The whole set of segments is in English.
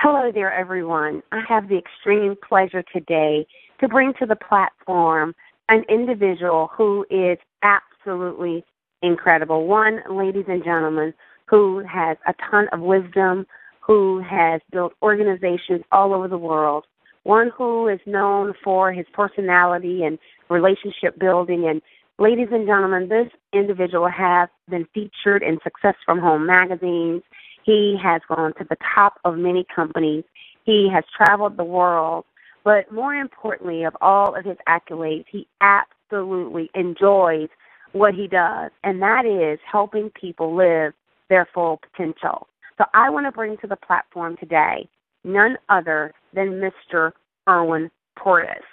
Hello there, everyone. I have the extreme pleasure today to bring to the platform an individual who is absolutely incredible. One, ladies and gentlemen, who has a ton of wisdom, who has built organizations all over the world. One who is known for his personality and relationship building. And ladies and gentlemen, this individual has been featured in Success from Home magazines. He has gone to the top of many companies. He has traveled the world. But more importantly, of all of his accolades, he absolutely enjoys what he does, and that is helping people live their full potential. So I want to bring to the platform today none other than Mr. Erwin Portis.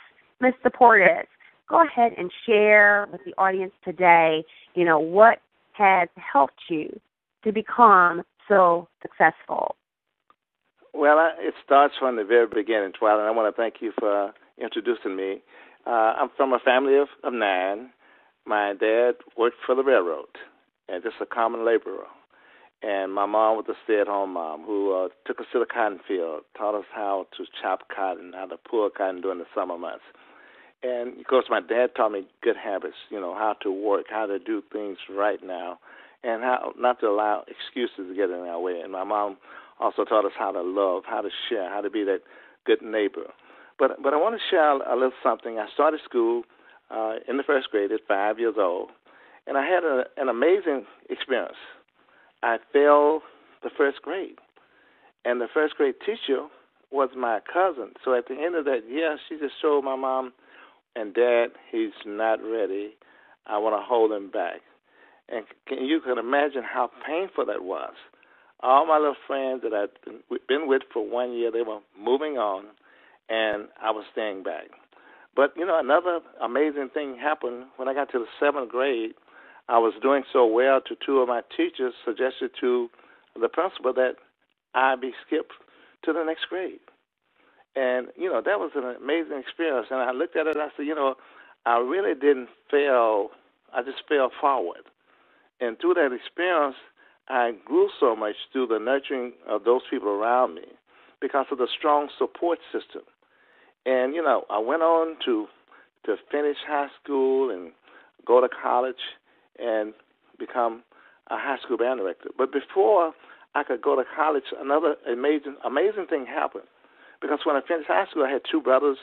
Mr. Portis, go ahead and share with the audience today, what has helped you to become so successful. Well, it starts from the very beginning, Twyla, and I want to thank you for introducing me. I'm from a family of 9. My dad worked for the railroad and just a common laborer. And my mom was a stay-at-home mom who took us to the cotton field, taught us how to chop cotton, how to pull cotton during the summer months. And, of course, my dad taught me good habits, how to work, how to do things right now, and how not to allow excuses to get in our way. And my mom also taught us how to love, how to share, how to be that good neighbor. But I want to share a little something. I started school in the first grade at 5 years old, and I had an amazing experience. I failed the first grade, and the first grade teacher was my cousin. So at the end of that year, she just showed my mom and dad, he's not ready. I want to hold him back. And you can imagine how painful that was. All my little friends that I'd been with for 1 year, they were moving on, and I was staying back. But, another amazing thing happened when I got to the 7th grade. I was doing so well to 2 of my teachers suggested to the principal that I be skipped to the next grade. And, that was an amazing experience. And I looked at it and I said, I really didn't fail. I just fell forward. And through that experience, I grew so much through the nurturing of those people around me because of the strong support system. And, I went on to finish high school and go to college and become a high school band director. But before I could go to college, another amazing thing happened. Because when I finished high school, I had 2 brothers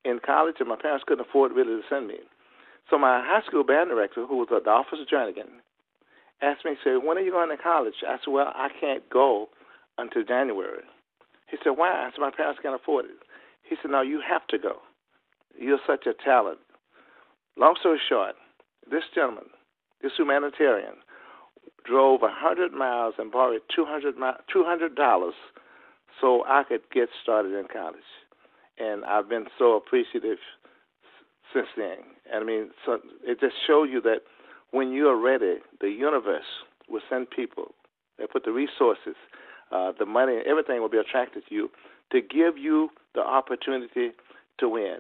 in college, and my parents couldn't afford really to send me. So my high school band director, who was Adolphus Jernigan, asked me, said, when are you going to college? I said, well, I can't go until January. He said, why? I said, my parents can't afford it. He said, no, you have to go. You're such a talent. Long story short, this gentleman, this humanitarian, drove 100 miles and borrowed $200 so I could get started in college. And I've been so appreciative since then. And so it just shows you that when you are ready, the universe will send people. They put the resources, the money, everything will be attracted to you to give you the opportunity to win.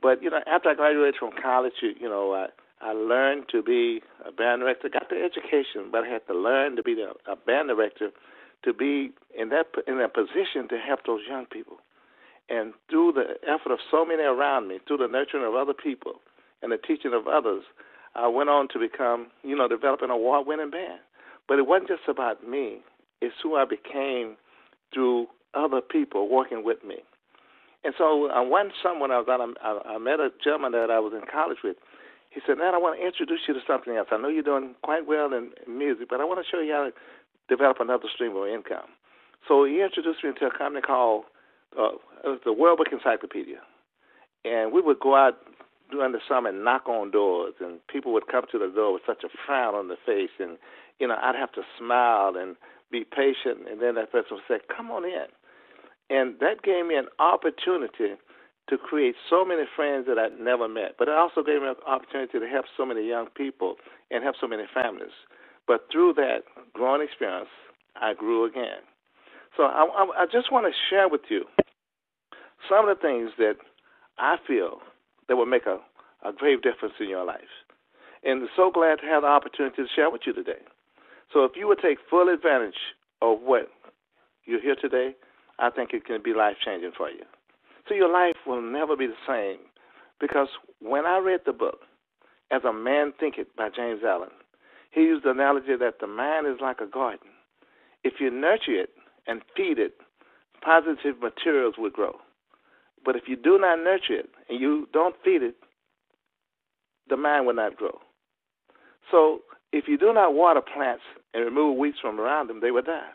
But, after I graduated from college, I learned to be a band director, got the education, but I had to learn to be a band director, to be in that position to help those young people. And through the effort of so many around me, through the nurturing of other people and the teaching of others, I went on to become, develop an award-winning band. But it wasn't just about me. It's who I became through other people working with me. And so one summer when I was out, I met a gentleman that I was in college with. He said, man, I want to introduce you to something else. I know you're doing quite well in music, but I want to show you how to develop another stream of income. So he introduced me to a company called the World Book Encyclopedia. And we would go out during the summer and knock on doors, and people would come to the door with such a frown on their face. And, I'd have to smile and be patient, and then that person would say, come on in. And that gave me an opportunity to create so many friends that I'd never met. But it also gave me an opportunity to help so many young people and help so many families. But through that growing experience, I grew again. So I just want to share with you some of the things that I feel that will make a grave difference in your life. And I'm so glad to have the opportunity to share with you today. So if you would take full advantage of what you hear today, I think it can be life-changing for you. So your life will never be the same, because when I read the book, As a Man Thinketh by James Allen, he used the analogy that the mind is like a garden. If you nurture it and feed it, positive materials will grow. But if you do not nurture it and you don't feed it, the mind will not grow. So if you do not water plants and remove weeds from around them, they will die.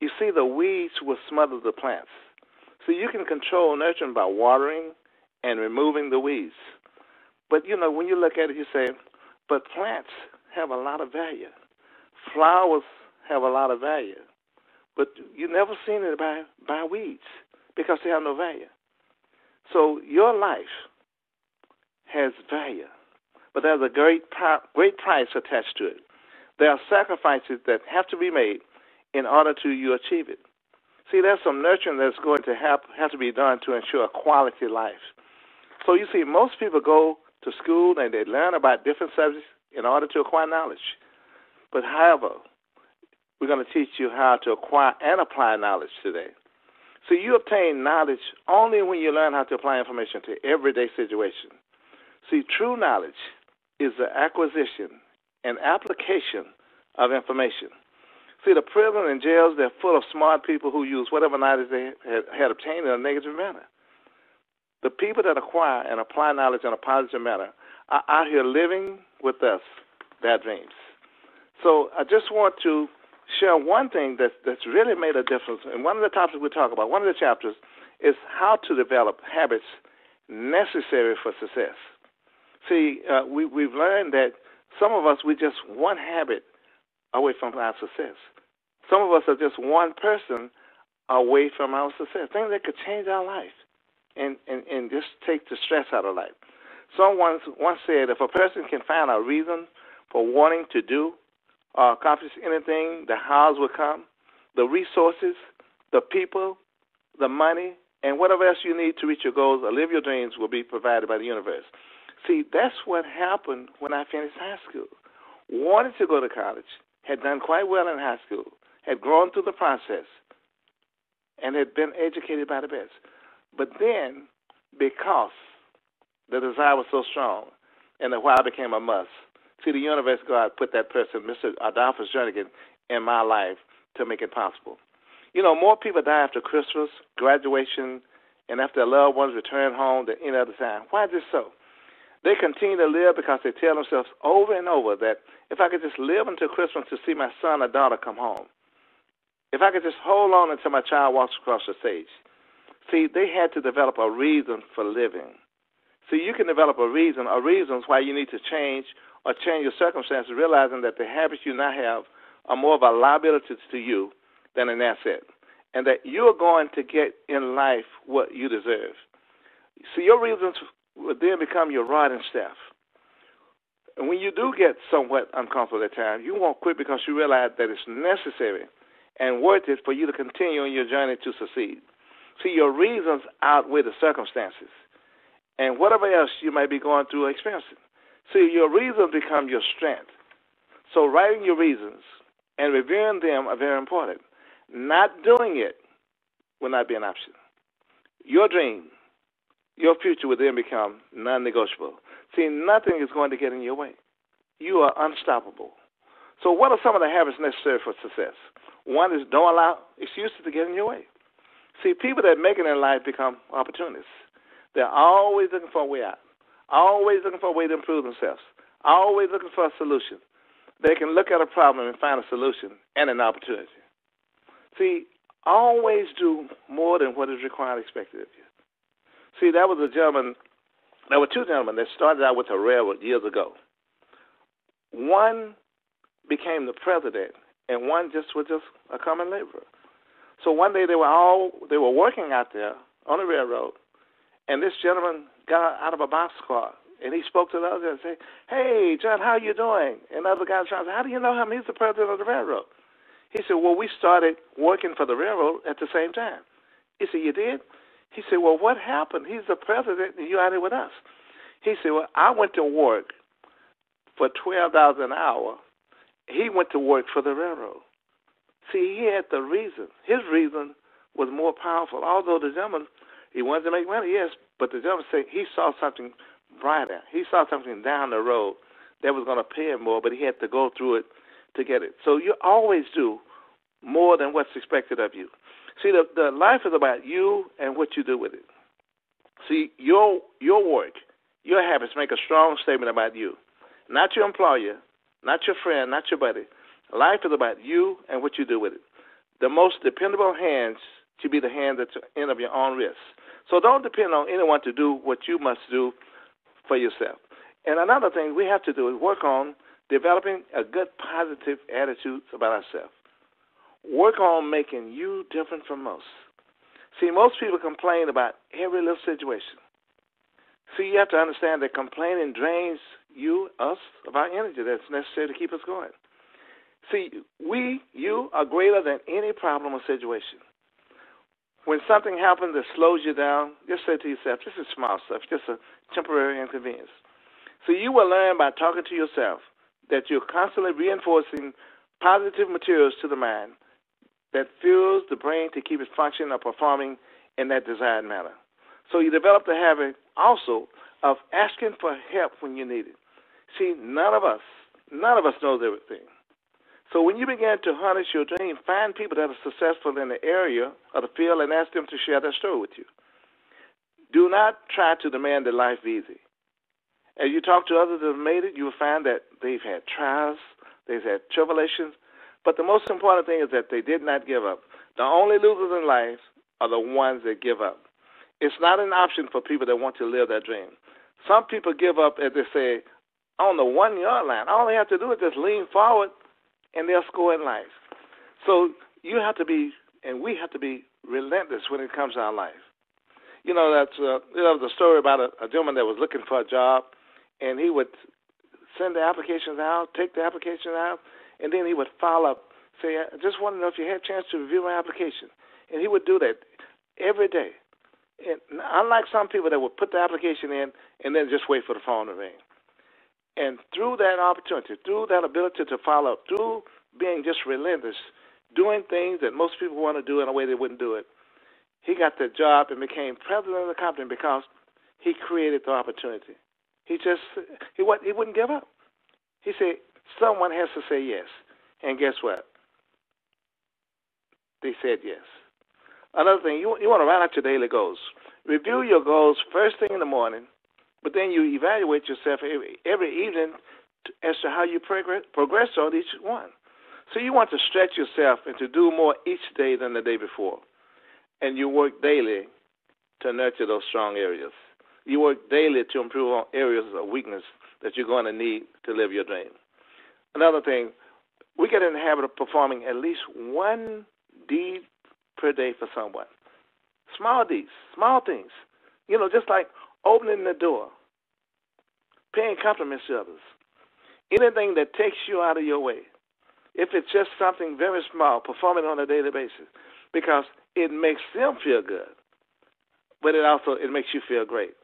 You see, the weeds will smother the plants. So you can control nurturing by watering and removing the weeds. But, when you look at it, you say, but plants have a lot of value. Flowers have a lot of value. But you've never seen it by weeds because they have no value. So your life has value, but there's a great price attached to it. There are sacrifices that have to be made in order to you achieve it. See, there's some nurturing that's going to have to be done to ensure a quality life. So you see, most people go to school and they learn about different subjects in order to acquire knowledge. But however, we're going to teach you how to acquire and apply knowledge today. So you obtain knowledge only when you learn how to apply information to everyday situation. See, true knowledge is the acquisition and application of information. See, the prison and jails, they're full of smart people who use whatever knowledge they had obtained in a negative manner. The people that acquire and apply knowledge in a positive manner are out here living with us their dreams. So I just want to share one thing that's really made a difference. And one of the topics we talk about, one of the chapters, is how to develop habits necessary for success. See, we've learned that some of us, we're just one habit away from our success. Some of us are just one person away from our success, things that could change our life and just take the stress out of life. Someone once said, if a person can find a reason for wanting to do or accomplish anything, the hows will come, the resources, the people, the money, and whatever else you need to reach your goals or live your dreams will be provided by the universe. See, that's what happened when I finished high school. Wanted to go to college, had done quite well in high school, had grown through the process, and had been educated by the best. But then, because the desire was so strong and the why became a must, see, the universe, God, put that person, Mr. Adolphus Jernigan, in my life to make it possible. More people die after Christmas, graduation, and after their loved ones return home than any other time. Why is this so? They continue to live because they tell themselves over and over that if I could just live until Christmas to see my son or daughter come home, if I could just hold on until my child walks across the stage. See, they had to develop a reason for living. See, you can develop a reason or reasons why you need to change or change your circumstances, realizing that the habits you now have are more of a liability to you than an asset, and that you're going to get in life what you deserve. See, your reasons will then become your rod and staff. And when you do get somewhat uncomfortable at times, you won't quit because you realize that it's necessary and worth it for you to continue on your journey to succeed. See, your reasons outweigh the circumstances and whatever else you might be going through or experiencing. See, your reasons become your strength. So writing your reasons and reviewing them are very important. Not doing it will not be an option. Your dream, your future will then become non-negotiable. See, nothing is going to get in your way. You are unstoppable. So what are some of the habits necessary for success? One is don't allow excuses to get in your way. See, people that make it in life become opportunists. They're always looking for a way out, always looking for a way to improve themselves, always looking for a solution. They can look at a problem and find a solution and an opportunity. See, always do more than what is required and expected of you. See, there were two gentlemen that started out with a railroad years ago. One became the president, and one was just a common laborer. So one day they were working out there on the railroad, and this gentleman got out of a boxcar, and he spoke to the other and said, "Hey, John, how you doing?" And the other guy was trying to say, "How do you know him? He's the president of the railroad." He said, "Well, we started working for the railroad at the same time." He said, "You did?" He said, "Well, what happened? He's the president, and you're out here with us." He said, "Well, I went to work for $12 an hour. He went to work for the railroad." See, he had the reason. His reason was more powerful. Although the gentleman, he wanted to make money, yes, but the gentleman said he saw something brighter. He saw something down the road that was going to pay him more, but he had to go through it to get it. So you always do more than what's expected of you. See, the life is about you and what you do with it. See, your work, your habits make a strong statement about you, not your employer, not your friend, not your buddy. Life is about you and what you do with it. The most dependable hands should be the hand at the end of your own wrist. So don't depend on anyone to do what you must do for yourself. And another thing we have to do is work on developing a good positive attitude about ourselves. Work on making you different from most. See, most people complain about every little situation. See, you have to understand that complaining drains us, of our energy that's necessary to keep us going. See, you are greater than any problem or situation. When something happens that slows you down, just say to yourself, this is small stuff, just a temporary inconvenience. So you will learn by talking to yourself that you're constantly reinforcing positive materials to the mind that fuels the brain to keep it functioning or performing in that desired manner. So you develop the habit also of asking for help when you need it. See, none of us knows everything. So when you begin to harness your dream, find people that are successful in the area or the field and ask them to share their story with you. Do not try to demand that life be easy. As you talk to others that have made it, you will find that they've had trials, they've had tribulations, but the most important thing is that they did not give up. The only losers in life are the ones that give up. It's not an option for people that want to live their dream. Some people give up, as they say, on the 1-yard line. All they have to do is just lean forward, and they'll score in life. So you have to be, and we have to be relentless when it comes to our life. You know, there was a story about a gentleman that was looking for a job, and he would send the applications out, take the application out, and then he would follow up, say, I just want to know if you had a chance to review my application. And he would do that every day. And unlike some people that would put the application in and then just wait for the phone to ring. And through that opportunity, through that ability to follow up, through being just relentless, doing things that most people want to do in a way they wouldn't do it, he got the job and became president of the company because he created the opportunity. He wouldn't give up. He said, someone has to say yes. And guess what? They said yes. Another thing, you want to write out your daily goals. Review your goals first thing in the morning, but then you evaluate yourself every evening as to how you progress on each one. So you want to stretch yourself and to do more each day than the day before. And you work daily to nurture those strong areas. You work daily to improve on areas of weakness that you're going to need to live your dream. Another thing, we get in the habit of performing at least one deed per day for someone. Small deeds, small things. You know, just like opening the door, paying compliments to others. Anything that takes you out of your way. If it's just something very small, perform it on a daily basis because it makes them feel good, but it makes you feel great.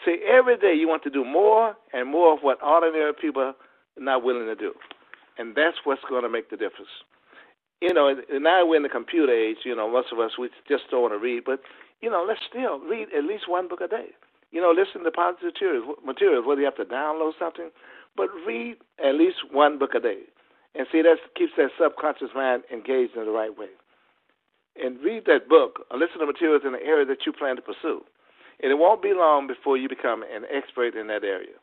See, every day you want to do more and more of what ordinary people are not willing to do, and that's what's going to make the difference. You know, now we're in the computer age, you know, most of us, we just don't want to read, but, you know, let's still read at least one book a day. You know, listen to positive materials, whether you have to download something, but read at least one book a day. And see, that keeps that subconscious mind engaged in the right way. And read that book or listen to materials in the area that you plan to pursue. And it won't be long before you become an expert in that area.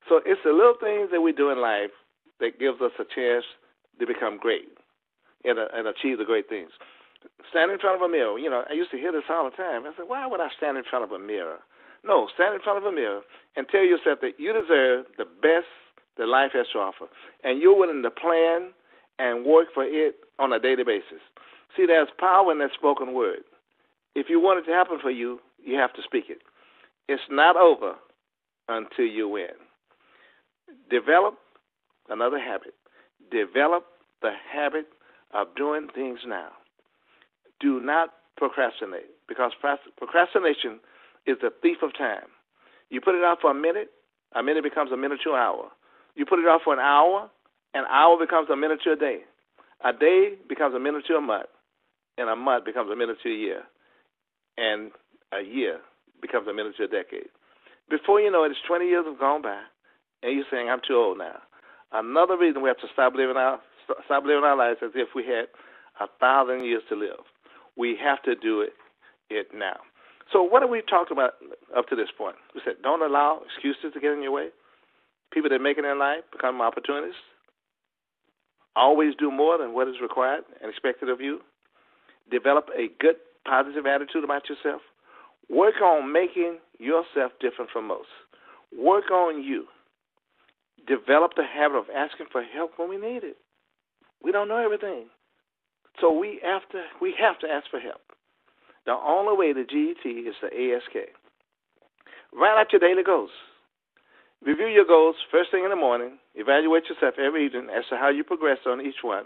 So it's the little things that we do in life that gives us a chance to become great and achieve the great things. Stand in front of a mirror. You know, I used to hear this all the time. I said, why would I stand in front of a mirror? No, stand in front of a mirror and tell yourself that you deserve the best that life has to offer. And you're willing to plan and work for it on a daily basis. See, there's power in that spoken word. If you want it to happen for you, you have to speak it. It's not over until you win. Develop another habit. Develop the habit of doing things now. Do not procrastinate because procrastination is the thief of time. You put it off for a minute becomes a minute to an hour. You put it off for an hour becomes a minute to a day. A day becomes a minute to a month. and a month becomes a minute to a year, and a year becomes a minute to a decade. Before you know it, it's 20 years have gone by, and you're saying, I'm too old now. Another reason we have to stop living our lives as if we had 1,000 years to live. We have to do it now. So what have we talked about up to this point? We said, don't allow excuses to get in your way. People that make it in life become opportunists. Always do more than what is required and expected of you. Develop a good, positive attitude about yourself. Work on making yourself different from most. Work on you. Develop the habit of asking for help when we need it. We don't know everything. So we have to ask for help. The only way to GET is the ASK. Write out your daily goals. Review your goals first thing in the morning. Evaluate yourself every evening as to how you progress on each one.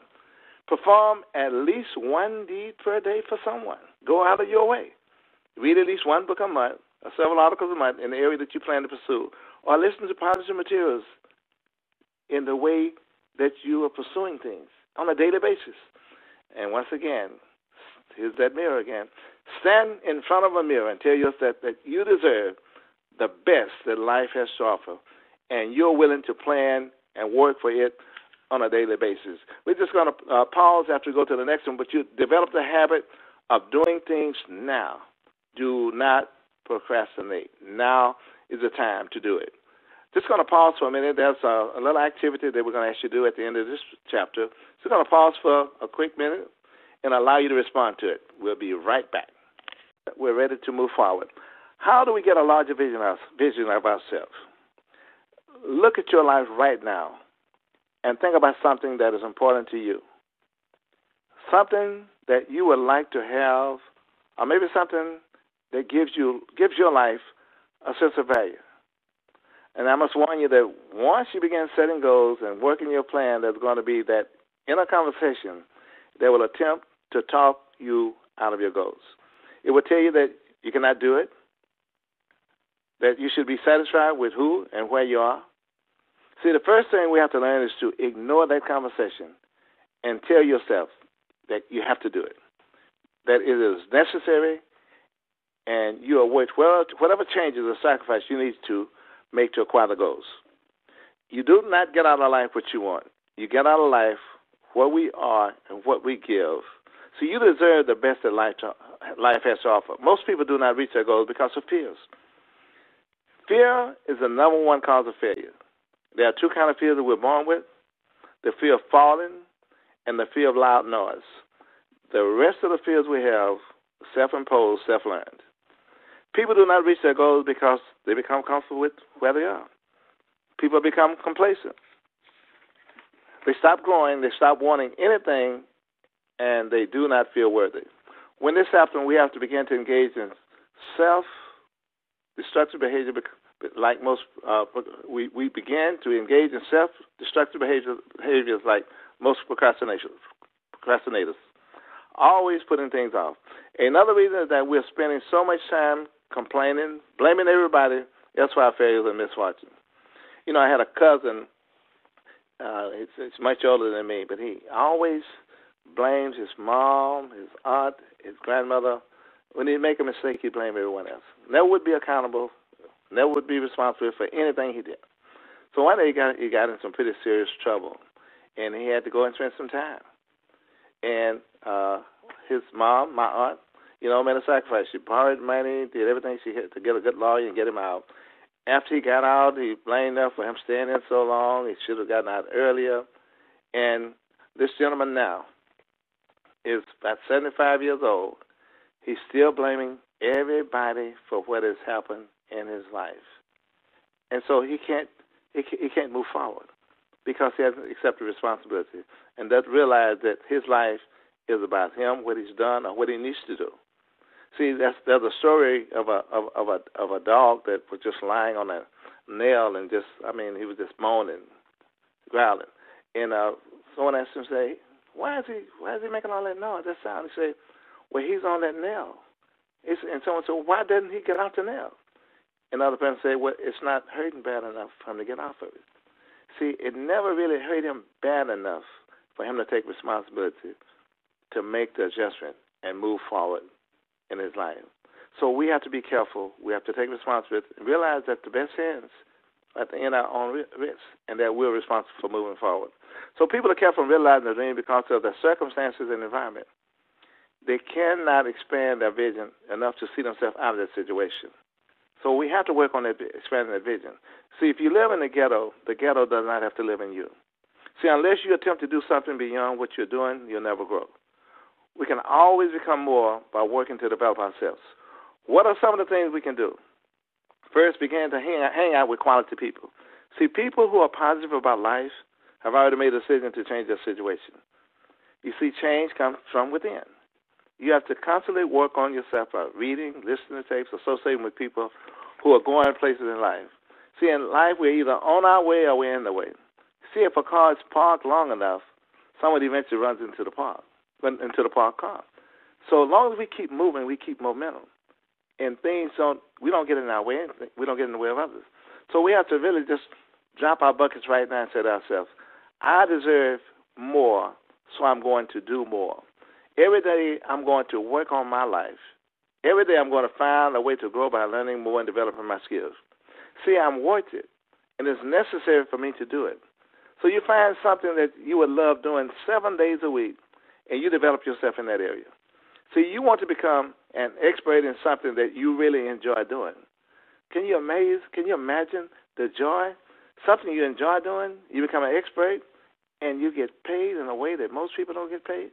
Perform at least one deed per day for someone. Go out of your way. Read at least one book a month or several articles a month in the area that you plan to pursue, or listen to positive materials in the way that you are pursuing things on a daily basis. And once again, here's that mirror again. Stand in front of a mirror and tell yourself that you deserve the best that life has to offer, and you're willing to plan and work for it on a daily basis. We're just going to pause after we go to the next one, but you develop the habit of doing things now. Do not procrastinate. Now is the time to do it. Just going to pause for a minute. There's a little activity that we're going to ask you to do at the end of this chapter. So we're going to pause for a quick minute and allow you to respond to it. We'll be right back. We're ready to move forward. How do we get a larger vision of ourselves? Look at your life right now and think about something that is important to you. Something that you would like to have, or maybe something that gives your life a sense of value. And I must warn you that once you begin setting goals and working your plan, there's going to be that inner conversation that will attempt to talk you out of your goals. It will tell you that you cannot do it, that you should be satisfied with who and where you are. See, the first thing we have to learn is to ignore that conversation and tell yourself that you have to do it, that it is necessary, and you are worth whatever changes or sacrifice you need to make to acquire the goals. You do not get out of life what you want. You get out of life what we are and what we give. So you deserve the best that life has to offer. Most people do not reach their goals because of fears. Fear is the number one cause of failure. There are two kinds of fears that we're born with: the fear of falling and the fear of loud noise. The rest of the fears we have, self-imposed, self-learned. People do not reach their goals because they become comfortable with where they are. People become complacent. They stop growing, they stop wanting anything, and they do not feel worthy. When this happens, we have to begin to engage in self-destructive behavior. Like most, we begin to engage in self-destructive behaviors like most procrastinators, always putting things off. Another reason is that we're spending so much time complaining, blaming everybody else for our failures and misfortune. You know, I had a cousin, it's much older than me, but he always blames his mom, his aunt, his grandmother. When he'd make a mistake, he'd blame everyone else. Never would be accountable, never would be responsible for anything he did. So one day he got in some pretty serious trouble, and he had to go and spend some time. And his mom, my aunt, made a sacrifice. She borrowed money, did everything she had to get a good lawyer and get him out. After he got out, he blamed her for him staying in so long. He should have gotten out earlier. And this gentleman now is about 75 years old. He's still blaming everybody for what has happened in his life. And so he can't move forward because he hasn't accepted responsibility and doesn't realize that his life is about him, what he's done, or what he needs to do. See, there's a story of a dog that was just lying on a nail and he was just moaning, growling. And someone asked him, say, why is he making all that noise, that sound? He said, well, he's on that nail. And someone said, well, why doesn't he get off the nail? Another person said, well, it's not hurting bad enough for him to get off of it. See, it never really hurt him bad enough for him to take responsibility to make the adjustment and move forward in his life. So we have to be careful. We have to take responsibility and realize that the best ends at the end our own risk, and that we're responsible for moving forward. So people are careful in realizing their dream because of their circumstances and environment. They cannot expand their vision enough to see themselves out of that situation. So we have to work on that, expanding that vision. See, if you live in the ghetto does not have to live in you. See, unless you attempt to do something beyond what you're doing, you'll never grow. We can always become more by working to develop ourselves. What are some of the things we can do? First, begin to hang out with quality people. See, people who are positive about life have already made a decision to change their situation. You see, change comes from within. You have to constantly work on yourself by reading, listening to tapes, associating with people who are going places in life. See, in life, we're either on our way or we're in the way. See, if a car is parked long enough, someone eventually runs into the parked car. So as long as we keep moving, we keep momentum. And we don't get in our way, we don't get in the way of others. So we have to really just drop our buckets right now and say to ourselves, I deserve more, so I'm going to do more. Every day I'm going to work on my life. Every day I'm going to find a way to grow by learning more and developing my skills. See, I'm worth it, and it's necessary for me to do it. So you find something that you would love doing 7 days a week, and you develop yourself in that area. See, you want to become an expert in something that you really enjoy doing. Can you imagine the joy? Something you enjoy doing, you become an expert, and you get paid in a way that most people don't get paid?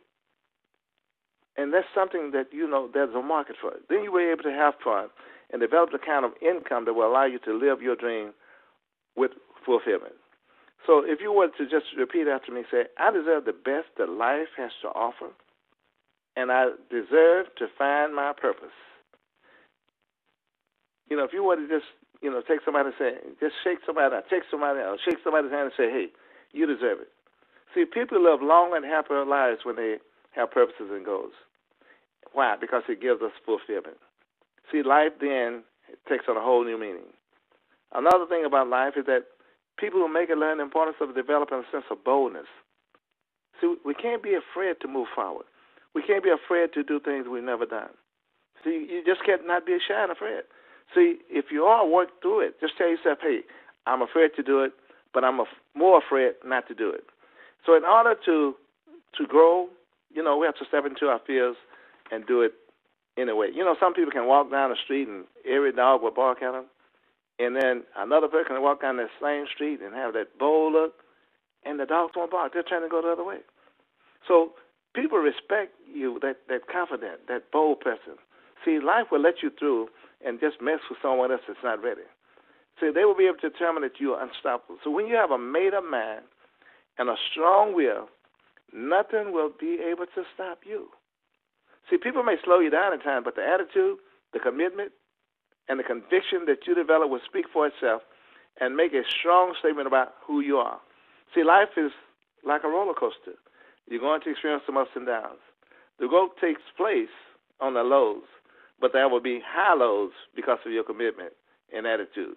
And that's something that you know there's a market for. Then you will be able to have fun and develop the kind of income that will allow you to live your dream with fulfillment. So if you were to just repeat after me, say, I deserve the best that life has to offer, and I deserve to find my purpose. You know, if you were to just, take somebody and say, just shake somebody's hand and say, hey, you deserve it. See, people live long and happier lives when they have purposes and goals. Why? Because it gives us fulfillment. See, life then takes on a whole new meaning. Another thing about life is that people who make it learn the importance of developing a sense of boldness. See, we can't be afraid to move forward. We can't be afraid to do things we've never done. See, you just can't not be shy and afraid. See, if you all work through it, just tell yourself, hey, I'm afraid to do it, but I'm more afraid not to do it. So in order to grow, we have to step into our fears and do it anyway. Some people can walk down the street and every dog will bark at them, and then another person can walk down that same street and have that bold look, and the dogs won't bark. They're trying to go the other way. So people respect you, that confident, that bold person. See, life will let you through and just mess with someone else that's not ready. See, they will be able to determine that you are unstoppable. So when you have a made-up mind and a strong will, nothing will be able to stop you. See, people may slow you down at times, but the attitude, the commitment, and the conviction that you develop will speak for itself and make a strong statement about who you are. See, life is like a roller coaster. You're going to experience some ups and downs. The growth takes place on the lows, but there will be high lows because of your commitment and attitude.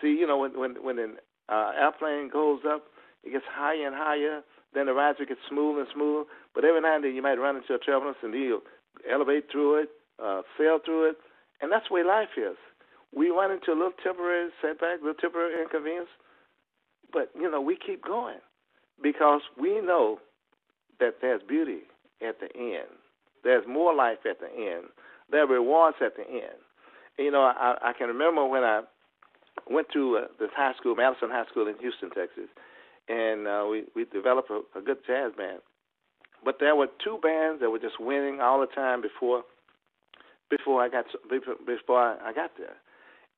See, when an airplane goes up, it gets higher and higher. Then the rides will get smoother and smoother. But every now and then you might run into a turbulence and you'll elevate through it, sail through it. And that's the way life is. We run into a little temporary setback, a little temporary inconvenience. But, we keep going because we know that there's beauty at the end. There's more life at the end. There are rewards at the end. And, I can remember when I went to this high school, Madison High School in Houston, Texas, and we developed a good jazz band. But there were two bands that were just winning all the time before I got there.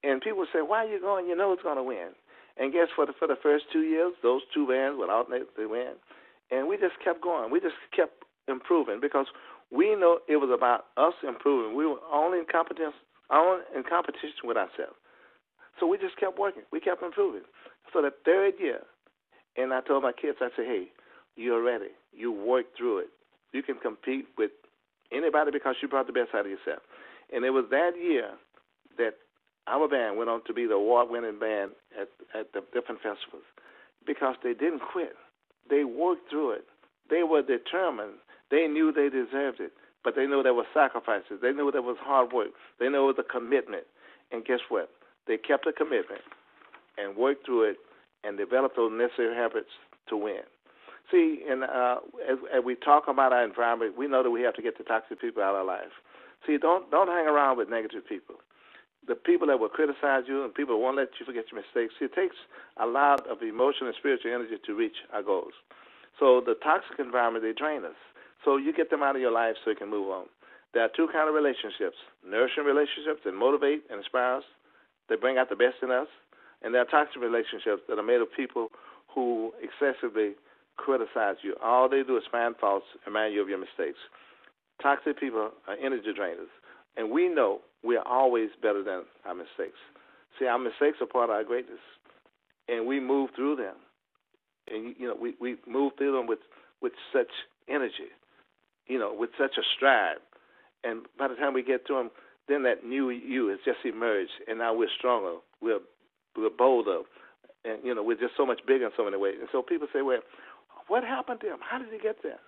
And people would say, why are you going? You know it's going to win. And guess for the first 2 years, those two bands would alternate to win. And we just kept going. We just kept improving because we know it was about us improving. We were only in competition with ourselves. So we just kept working. We kept improving. So the third year, and I told my kids, I said, hey, you're ready. You worked through it. You can compete with anybody because you brought the best out of yourself. And it was that year that our band went on to be the award-winning band at the different festivals because they didn't quit. They worked through it. They were determined. They knew they deserved it. but they know there were sacrifices. They knew there was hard work. They knew it was a commitment. And guess what? They kept a commitment and worked through it and developed those necessary habits to win. See, and as we talk about our environment, we know that we have to get the toxic people out of our life. See, don't hang around with negative people. The people that will criticize you and people that won't let you forget your mistakes. See, it takes a lot of emotional and spiritual energy to reach our goals. So the toxic environment, they drain us. So you get them out of your life so you can move on. There are two kinds of relationships, nourishing relationships that motivate and inspire us. They bring out the best in us. And there are toxic relationships that are made of people who excessively criticize you. All they do is find faults and remind you of your mistakes. Toxic people are energy drainers. And we know we are always better than our mistakes. See, our mistakes are part of our greatness. And we move through them. And, we move through them with such energy, with such a stride. And by the time we get to them, then that new you has just emerged. And now we're stronger. We're bolder. And, we're just so much bigger in so many ways. And so people say, well, what happened to him? How did he get there?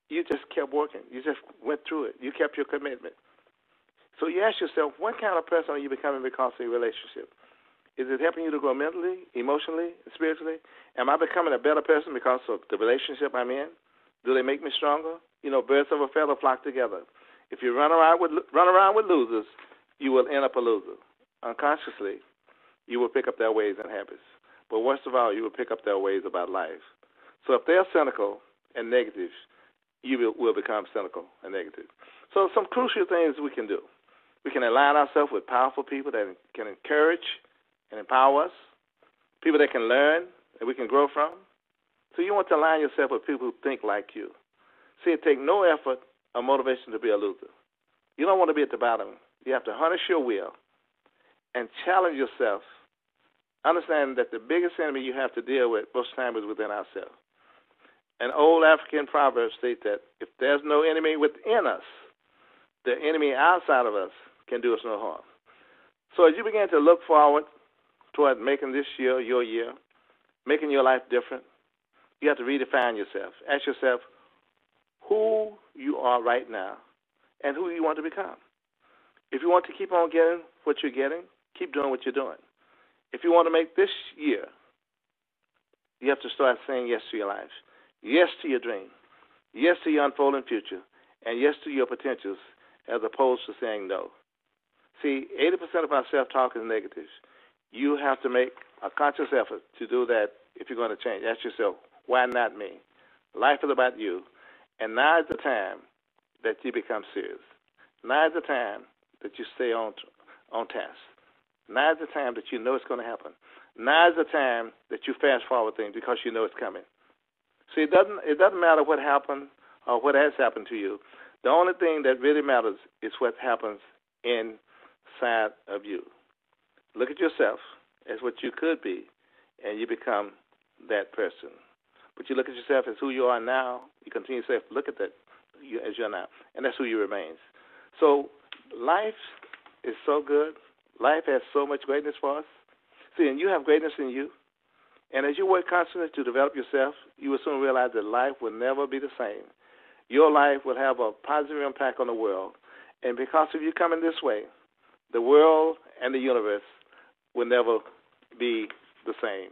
You just kept working. You just went through it. You kept your commitment. So you ask yourself, what kind of person are you becoming because of your relationship? Is it helping you to grow mentally, emotionally, spiritually? Am I becoming a better person because of the relationship I'm in? Do they make me stronger? Birds of a feather flock together. If you run around with losers, you will end up a loser. Unconsciously, you will pick up their ways and habits. But worst of all, you will pick up their ways about life. So if they're cynical and negative, you will become cynical and negative. So some crucial things we can do. We can align ourselves with powerful people that can encourage and empower us, people that can learn and we can grow from. So you want to align yourself with people who think like you. See, it takes no effort or motivation to be a loser. You don't want to be at the bottom. You have to harness your will and challenge yourself. Understand that the biggest enemy you have to deal with most of the time is within ourselves. An old African proverb states that if there's no enemy within us, the enemy outside of us can do us no harm. So as you begin to look forward toward making this year your year, making your life different, you have to redefine yourself. Ask yourself who you are right now and who you want to become. If you want to keep on getting what you're getting, keep doing what you're doing. If you want to make this year, you have to start saying yes to your life, yes to your dream, yes to your unfolding future, and yes to your potentials, as opposed to saying no. See, 80% of our self-talk is negative. You have to make a conscious effort to do that if you're going to change. Ask yourself, why not me? Life is about you. And now is the time that you become serious. Now is the time that you stay on task. Now is the time that you know it's going to happen. Now is the time that you fast forward things because you know it's coming. See, it doesn't matter what happened or what has happened to you. The only thing that really matters is what happens inside of you. Look at yourself as what you could be, and you become that person. But you look at yourself as who you are now. You continue to say, look at that as you're now, and that's who you remain. So life is so good. Life has so much greatness for us. See, and you have greatness in you. And as you work constantly to develop yourself, you will soon realize that life will never be the same. Your life will have a positive impact on the world. And because of you coming this way, the world and the universe will never be the same.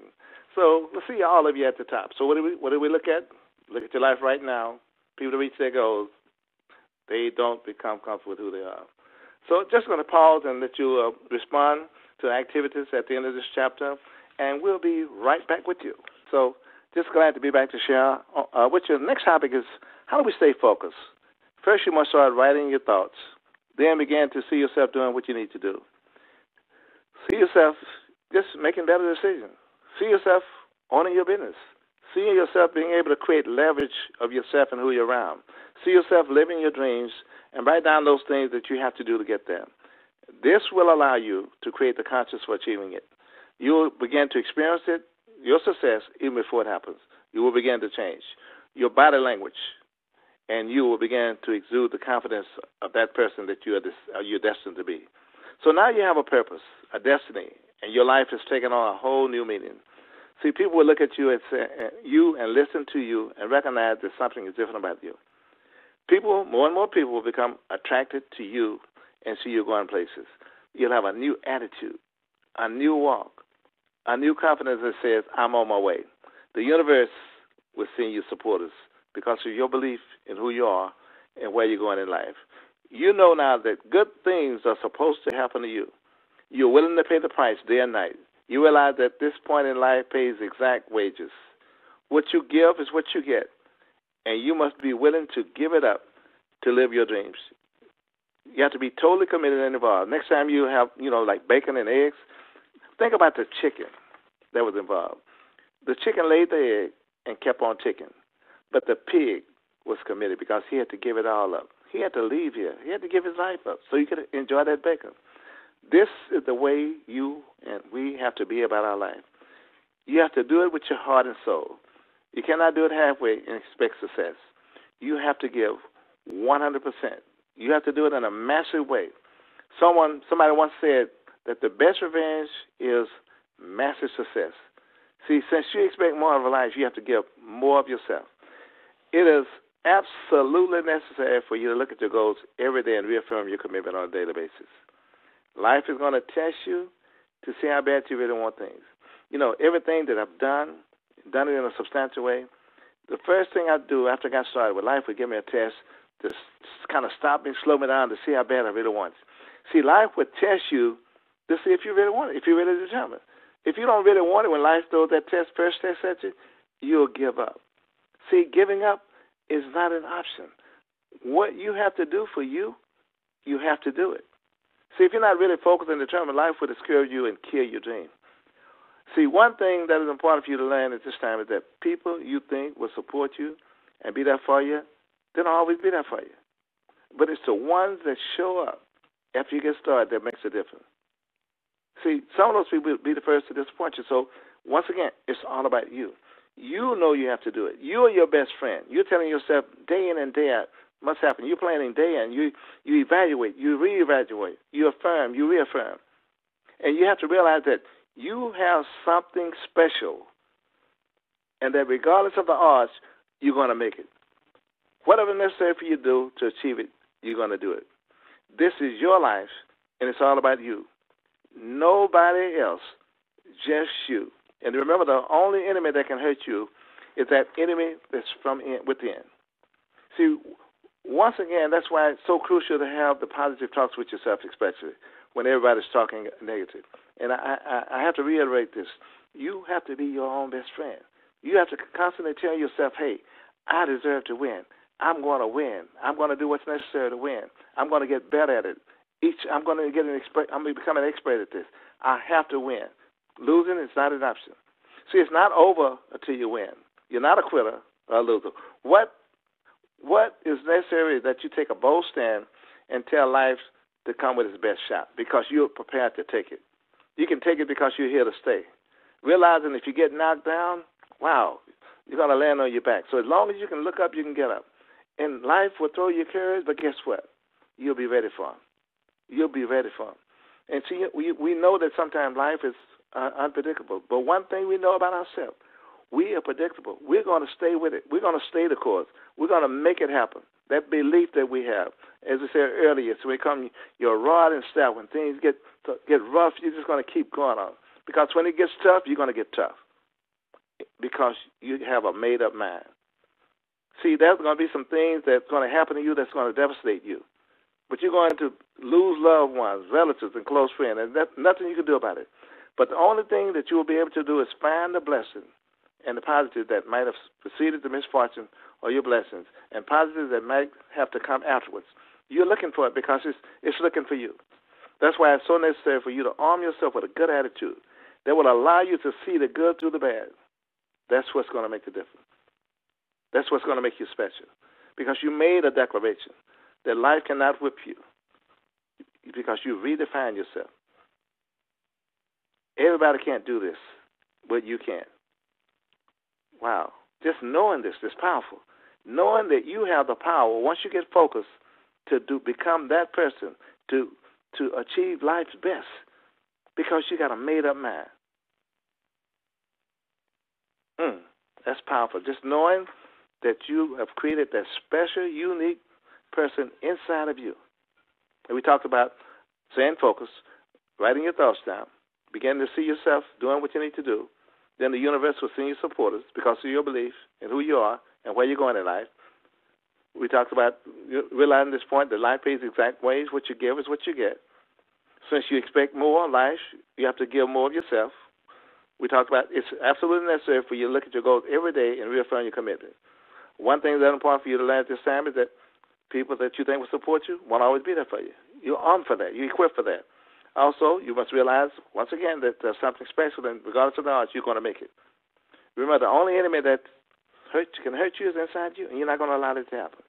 So let's see all of you at the top. So what do we look at? Look at your life right now. People that reach their goals, they don't become comfortable with who they are. So just going to pause and let you respond to the activities at the end of this chapter, and we'll be right back with you. So just glad to be back to share with you. The next topic is how do we stay focused? First, you must start writing your thoughts. Then begin to see yourself doing what you need to do. See yourself just making better decisions. See yourself owning your business. See yourself being able to create leverage of yourself and who you're around. See yourself living your dreams and write down those things that you have to do to get there. This will allow you to create the conscience for achieving it. You will begin to experience it, your success, even before it happens. You will begin to change your body language, and you will begin to exude the confidence of that person that you're destined to be. So now you have a purpose, a destiny, and your life has taken on a whole new meaning. See, people will look at you and say, and listen to you and recognize that something is different about you. More and more people will become attracted to you and see you going places. You'll have a new attitude, a new walk, a new confidence that says, I'm on my way. The universe will send you supporters because of your belief in who you are and where you're going in life. You know now that good things are supposed to happen to you. You're willing to pay the price day and night. You realize that this point in life pays exact wages. What you give is what you get, and you must be willing to give it up to live your dreams. You have to be totally committed and involved. Next time you have, like bacon and eggs, think about the chicken that was involved. The chicken laid the egg and kept on ticking, but the pig was committed because he had to give it all up. He had to leave here. He had to give his life up so he could enjoy that bacon. This is the way you and we have to be about our life. You have to do it with your heart and soul. You cannot do it halfway and expect success. You have to give 100%. You have to do it in a massive way. Somebody once said that the best revenge is massive success. See, since you expect more of a life, you have to give more of yourself. It is absolutely necessary for you to look at your goals every day and reaffirm your commitment on a daily basis. Life is going to test you to see how bad you really want things. Everything that I've done it in a substantial way. The first thing I do after I got started with life would give me a test to kind of stop me, slow me down to see how bad I really want it. See, life would test you to see if you really want it, if you're really determined. If you don't really want it when life throws that first test at you, you'll give up. See, giving up is not an option. What you have to do for you, you have to do it. See, if you're not really focused and determined, life will discourage you and kill your dream. See, one thing that is important for you to learn at this time is that people you think will support you and be there for you, they don't always be there for you. But it's the ones that show up after you get started that makes a difference. See, some of those people will be the first to disappoint you. So, once again, it's all about you. You know you have to do it. You are your best friend. You're telling yourself day in and day out what's happening. You're planning day in. You evaluate. You reevaluate. You affirm. You reaffirm. And you have to realize that you have something special and that regardless of the odds, you're going to make it. Whatever necessary for you to do to achieve it, you're going to do it. This is your life, and it's all about you. Nobody else, just you. And remember, the only enemy that can hurt you is that enemy that's from within. See, once again, that's why it's so crucial to have the positive talks with yourself, especially when everybody's talking negative. And I have to reiterate this. You have to be your own best friend. You have to constantly tell yourself, hey, I deserve to win. I'm going to win. I'm going to do what's necessary to win. I'm going to get better at it. I'm going to become an expert at this. I have to win. Losing is not an option. See, it's not over until you win. You're not a quitter or a loser. What is necessary is that you take a bold stand and tell life to come with its best shot because you're prepared to take it. You can take it because you're here to stay. Realizing if you get knocked down, wow, you're going to land on your back. So as long as you can look up, you can get up. And life will throw you curves, but guess what? You'll be ready for them. You'll be ready for them. And see, we know that sometimes life is unpredictable. But one thing we know about ourselves, we are predictable. We're going to stay with it. We're going to stay the course. We're going to make it happen. That belief that we have, as I said earlier, so we come your rod and staff. When things get rough, you're just going to keep going on. Because when it gets tough, you're going to get tough. Because you have a made-up mind. See, there's going to be some things that's going to happen to you that's going to devastate you. But you're going to lose loved ones, relatives, and close friends, and there's nothing you can do about it. But the only thing that you will be able to do is find the blessing and the positive that might have preceded the misfortune or your blessings, and positives that might have to come afterwards. You're looking for it because it's looking for you. That's why it's so necessary for you to arm yourself with a good attitude that will allow you to see the good through the bad. That's what's going to make the difference. That's what's going to make you special. Because you made a declaration that life cannot whip you because you redefine yourself. Everybody can't do this, but you can. Wow. Just knowing this is powerful. Knowing that you have the power, once you get focused, to become that person, to achieve life's best, because you got a made-up mind. That's powerful. Just knowing that you have created that special, unique person inside of you. And we talked about staying focused, writing your thoughts down, beginning to see yourself doing what you need to do. Then the universe will send you supporters because of your belief in who you are and where you're going in life. We talked about realizing this point that life pays exact ways. What you give is what you get. Since you expect more in life, you have to give more of yourself. We talked about it's absolutely necessary for you to look at your goals every day and reaffirm your commitment. One thing that's important for you to learn at this time is that people that you think will support you won't always be there for you. You're armed for that. You're equipped for that. Also, you must realize, once again, that there's something special, and regardless of the odds, you're going to make it. Remember, the only enemy that can hurt you is inside you, and you're not going to allow it to happen.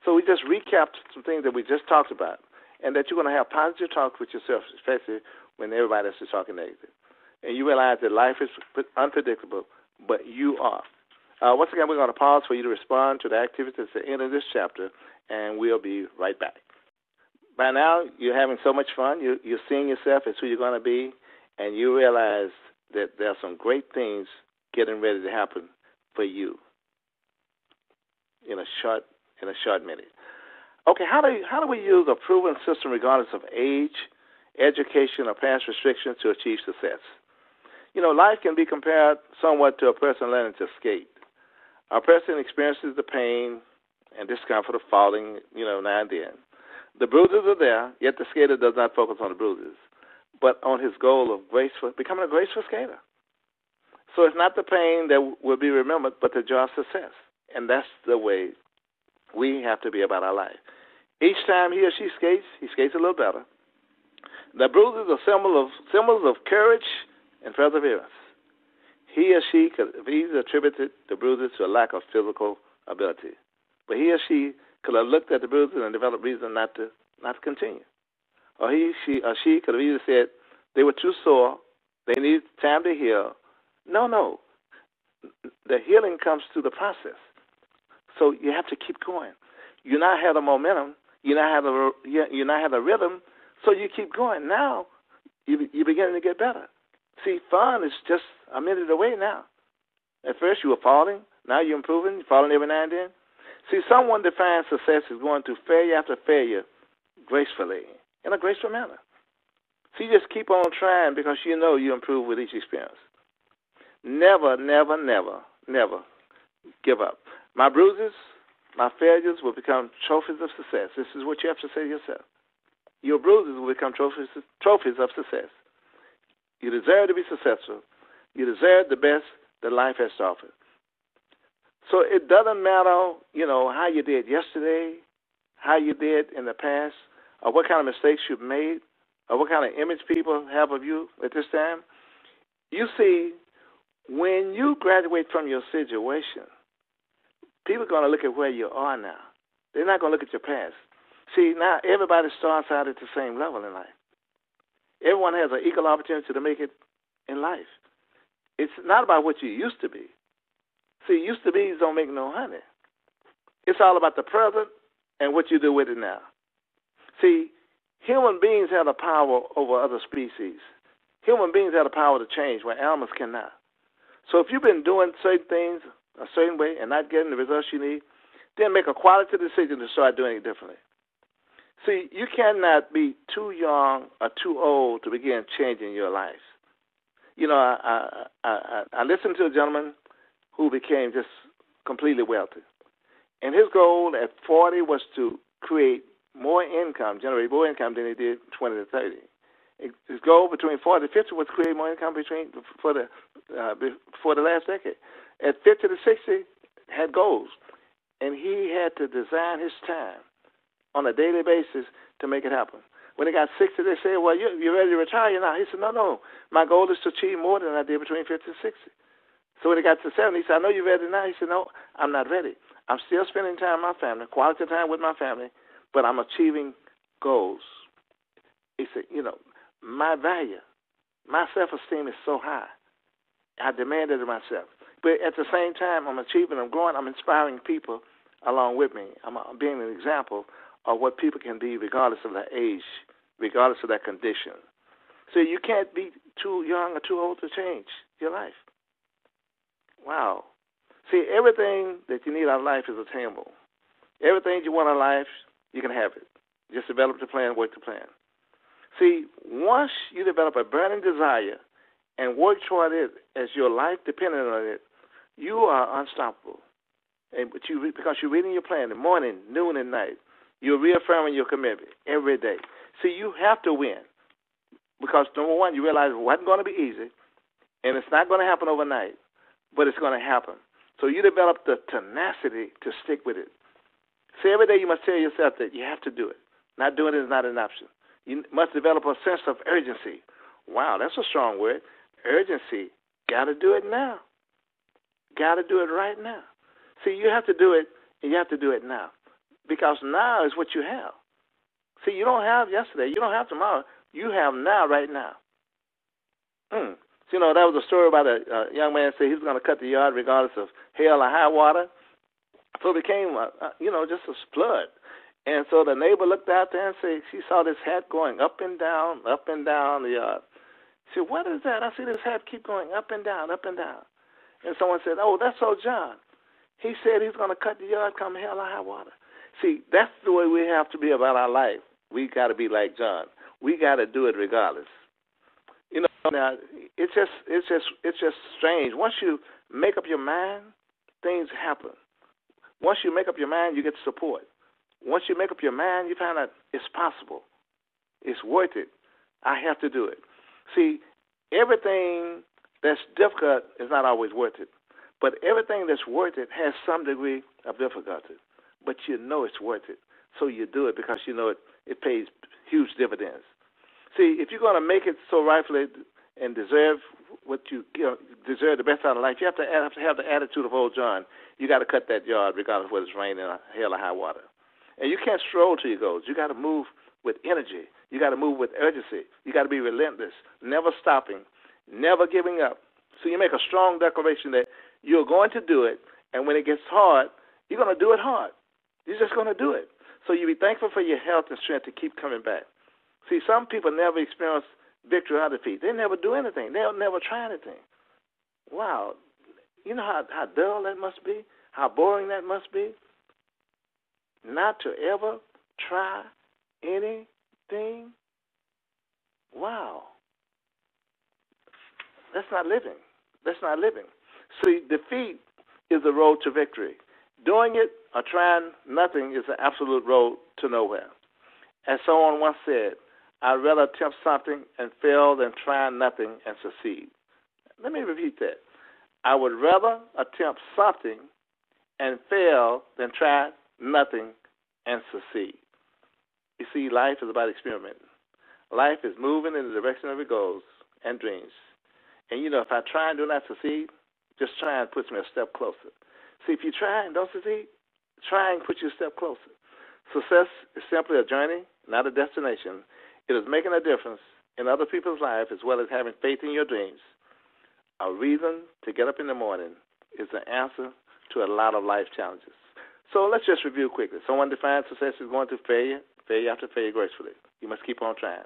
So we just recapped some things that we just talked about, and that you're going to have positive talk with yourself, especially when everybody else is talking negative. And you realize that life is unpredictable, but you are. Once again, we're going to pause for you to respond to the activities at the end of this chapter, and we'll be right back. By now, you're having so much fun. You're seeing yourself as who you're going to be, and you realize that there are some great things getting ready to happen for you in a short minute. Okay, how do we use a proven system regardless of age, education, or past restrictions to achieve success? You know, life can be compared somewhat to a person learning to skate. A person experiences the pain and discomfort of falling, now and then. The bruises are there, yet the skater does not focus on the bruises, but on his goal of becoming a graceful skater. So it's not the pain that will be remembered, but the joy of success. And that's the way we have to be about our life. Each time he or she skates a little better. The bruises are symbols of courage and perseverance. He or she could have easily attributed the bruises to a lack of physical ability. But he or she could have looked at the bruises and developed reason not to continue. Or she could have either said they were too sore, they needed time to heal. No. The healing comes through the process. So you have to keep going. You now have the momentum, you now have the rhythm, so you keep going. Now you're beginning to get better. See, fun is just a minute away now. At first you were falling, now you're improving, you're falling every now and then. See, someone defines success as going through failure after failure gracefully, in a graceful manner. So you just keep on trying because you know you improve with each experience. Never, never, never, never give up. My bruises, my failures will become trophies of success. This is what you have to say to yourself. Your bruises will become trophies of success. You deserve to be successful. You deserve the best that life has to offer. So it doesn't matter, how you did yesterday, how you did in the past, or what kind of mistakes you've made, or what kind of image people have of you at this time. You see, when you graduate from your situation, people are going to look at where you are now. They're not going to look at your past. See, now everybody starts out at the same level in life. Everyone has an equal opportunity to make it in life. It's not about what you used to be. See, used to be's don't make no honey. It's all about the present and what you do with it now. See, human beings have the power over other species. Human beings have the power to change where animals cannot. So if you've been doing certain things a certain way and not getting the results you need, then make a quality decision to start doing it differently. See, you cannot be too young or too old to begin changing your life. I listened to a gentleman who became just completely wealthy. And his goal at 40 was to create more income, generate more income than he did 20 to 30. His goal between 40 to 50 was to create more income before the last decade. At 50 to 60, had goals. And he had to design his time on a daily basis to make it happen. When he got 60, they said, well, you're ready to retire now. He said, no, my goal is to achieve more than I did between 50 and 60. So when he got to 70, he said, I know you're ready now. He said, no, I'm not ready. I'm still spending time with my family, quality time with my family, but I'm achieving goals. He said, my value, my self-esteem is so high. I demand it of myself. But at the same time, I'm achieving, I'm growing, I'm inspiring people along with me. I'm being an example of what people can be regardless of their age, regardless of their condition. So you can't be too young or too old to change your life. Wow. See, everything that you need out of life is attainable. Everything you want in life you can have it. Just develop the plan, work the plan. See, once you develop a burning desire and work toward it as your life dependent on it, you are unstoppable. Because you're reading your plan in the morning, noon, and night, you're reaffirming your commitment every day. See, you have to win. Because, number one, you realize it wasn't going to be easy, and it's not going to happen overnight, but it's going to happen. So you develop the tenacity to stick with it. See, every day you must tell yourself that you have to do it. Not doing it is not an option. You must develop a sense of urgency. Wow, that's a strong word. Urgency. Got to do it now. Got to do it right now. See, you have to do it, and you have to do it now. Because now is what you have. See, you don't have yesterday. You don't have tomorrow. You have now, right now. So, you know, that was a story about a young man said he was going to cut the yard regardless of hell or high water. So it became, just a flood. And so the neighbor looked out there and said she saw this hat going up and down the yard. She said, what is that? I see this hat keep going up and down, up and down. And someone said, oh, that's old John. He said he's going to cut the yard come hell or high water. See, that's the way we have to be about our life. We got to be like John. We got to do it regardless. You know, now it's just strange. Once you make up your mind, things happen. Once you make up your mind, you get support. Once you make up your mind, you find out it's possible. It's worth it. I have to do it. See, everything that's difficult is not always worth it. But everything that's worth it has some degree of difficulty. But you know it's worth it. So you do it because you know it pays huge dividends. See, if you're going to make it so rightfully and deserve deserve the best out of life, you have to have the attitude of old John. You got to cut that yard regardless of whether it's raining or hell or high water. And you can't stroll to your goals. You got to move with energy. You got to move with urgency. You got to be relentless, never stopping, never giving up. So you make a strong declaration that you're going to do it, and when it gets hard, you're going to do it hard. You're just going to do it. So you be thankful for your health and strength to keep coming back. See, some people never experience victory or defeat. They never do anything. They'll never try anything. Wow. You know how dull that must be? How boring that must be? Not to ever try anything? Wow. That's not living. That's not living. See, defeat is the road to victory. Doing it or trying nothing is the absolute road to nowhere. As someone once said, I'd rather attempt something and fail than try nothing and succeed. Let me repeat that. I would rather attempt something and fail than try nothing and succeed. You see, life is about experimenting. Life is moving in the direction of your goals and dreams. And, you know, if I try and do not succeed, just trying puts me a step closer. See, if you try and don't succeed, trying puts you a step closer. Success is simply a journey, not a destination. It is making a difference in other people's lives as well as having faith in your dreams. A reason to get up in the morning is the answer to a lot of life challenges. So let's just review quickly. Someone defines success as going through failure after failure gracefully. You must keep on trying.